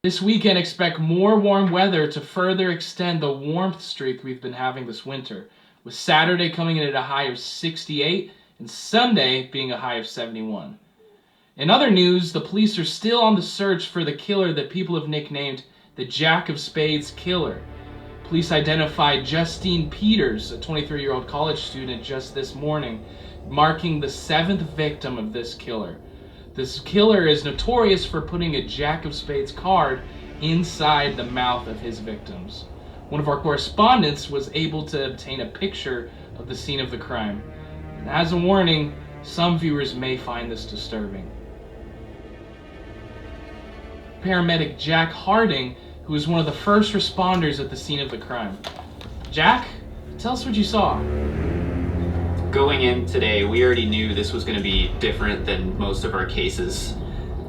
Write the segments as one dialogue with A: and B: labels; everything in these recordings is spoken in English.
A: This weekend, expect more warm weather to further extend the warmth streak we've been having this winter, with Saturday coming in at a high of 68 and Sunday being a high of 71. In other news, the police are still on the search for the killer that people have nicknamed the Jack of Spades Killer. Police identified Justine Peters, a 23-year-old college student, just this morning, marking the 7th victim of this killer. This killer is notorious for putting a Jack of Spades card inside the mouth of his victims. One of our correspondents was able to obtain a picture of the scene of the crime. And as a warning, some viewers may find this disturbing. Paramedic Jack Harding, who was one of the first responders at the scene of the crime. Jack, tell us what you saw.
B: Going in today, we already knew this was going to be different than most of our cases.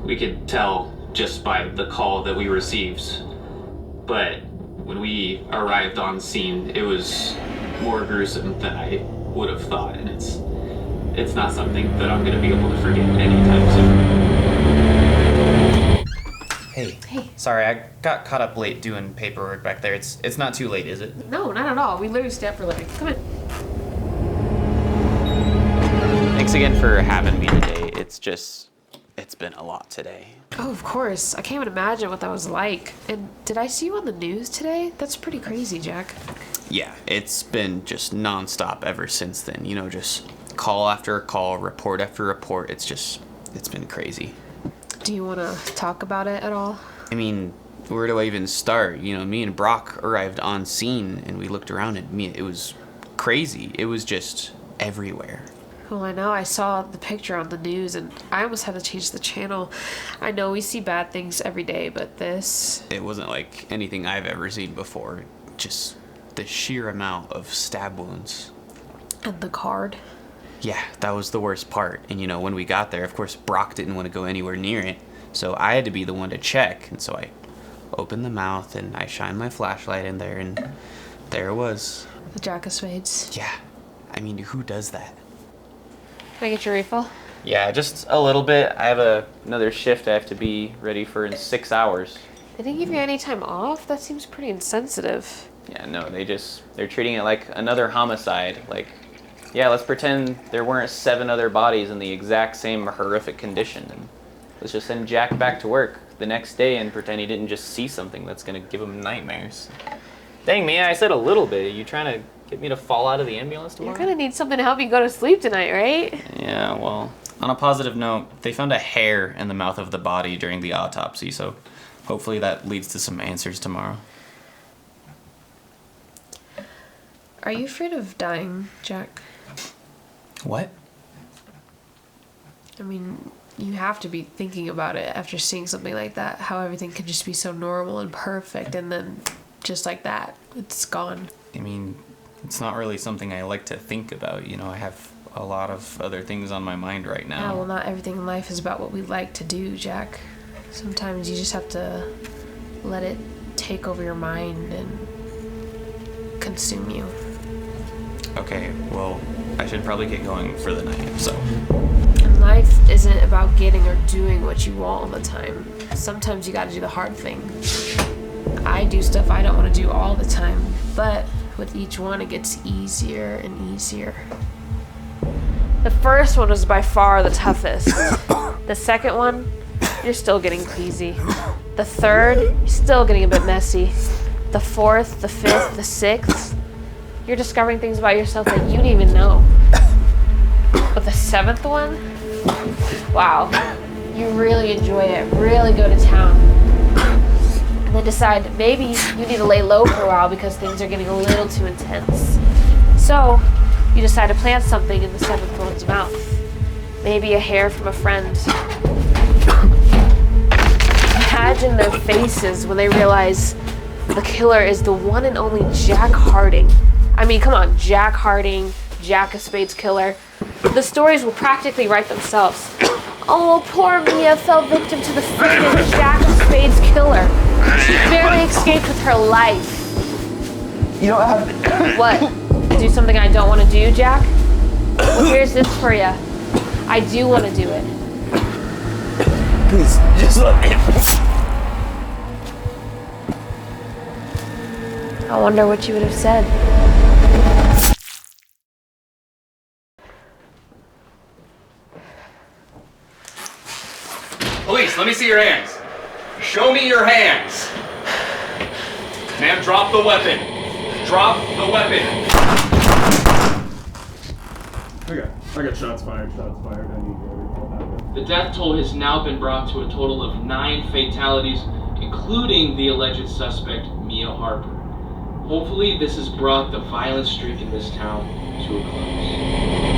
B: We could tell just by the call that we received. But when we arrived on scene, it was more gruesome than I would have thought, and it's not something that I'm going to be able to forget anytime soon.
C: Hey. Sorry, I got caught up late doing paperwork back there. It's not too late, is it?
D: No, not at all. We literally stay up for a living. Come in.
C: Thanks again for having me today. It's been a lot today.
D: Oh, of course. I can't even imagine what that was like. And did I see you on the news today? That's pretty crazy, Jack.
C: Yeah, it's been just nonstop ever since then. You know, just call after call, report after report. It's been crazy.
D: Do you want to talk about it at all?
C: I mean, where do I even start? You know, me and Brock arrived on scene and we looked around and it was crazy. It was just everywhere.
D: Well, I know. I saw the picture on the news and I almost had to change the channel. I know we see bad things every day, but this...
C: It wasn't like anything I've ever seen before. Just the sheer amount of stab wounds.
D: And the card?
C: Yeah, that was the worst part. And you know, when we got there, of course, Brock didn't want to go anywhere near it. So I had to be the one to check. And so I opened the mouth and I shined my flashlight in there and there it was.
D: The Jack of Spades?
C: Yeah. I mean, who does that?
D: Can I get your refill?
C: Yeah, just a little bit. I have another shift I have to be ready for in 6 hours.
D: They didn't give you any time off? That seems pretty insensitive.
C: Yeah, no, they're treating it like another homicide. Like, yeah, let's pretend there weren't 7 other bodies in the exact same horrific condition. And let's just send Jack back to work the next day and pretend he didn't just see something that's gonna give him nightmares. Dang, Mia, I said a little bit. You trying to get me to fall out of the ambulance tomorrow?
D: You're gonna need something to help you go to sleep tonight, right?
C: Yeah, well, on a positive note, they found a hair in the mouth of the body during the autopsy, so hopefully that leads to some answers tomorrow.
D: Are you afraid of dying, Jack?
C: What?
D: I mean, you have to be thinking about it after seeing something like that, how everything can just be so normal and perfect, and then just like that, it's gone.
C: I mean, it's not really something I like to think about. You know, I have a lot of other things on my mind right now.
D: Yeah, well, not everything in life is about what we like to do, Jack. Sometimes you just have to let it take over your mind and consume you.
C: Okay, well, I should probably get going for the night, so.
D: And life isn't about getting or doing what you want all the time. Sometimes you gotta do the hard thing. I do stuff I don't want to do all the time, but with each one it gets easier and easier. The first one was by far the toughest. The second one, you're still getting queasy. The third, you're still getting a bit messy. The fourth, the fifth, the sixth, you're discovering things about yourself that you didn't even know. But the seventh one, wow, you really enjoy it, really go to town. And then decide maybe you need to lay low for a while because things are getting a little too intense. So you decide to plant something in the seventh one's mouth. Maybe a hair from a friend. Imagine their faces when they realize the killer is the one and only Jack Harding. I mean, come on, Jack Harding, Jack of Spades killer. The stories will practically write themselves. Oh, poor Mia fell victim to the famous Jack of Spades killer. She barely escaped with her life.
E: You don't have...
D: What? Do something I don't want to do, Jack? Well, here's this for you. I do want to do it.
E: Please, just let me...
D: I wonder what you would have said.
F: Police, let me see your hands. Show me your hands. Ma'am, drop the weapon. Drop the weapon.
G: I got shots fired. I need to report that.
A: The death toll has now been brought to a total of 9 fatalities, including the alleged suspect, Mia Harper. Hopefully, this has brought the violent streak in this town to a close.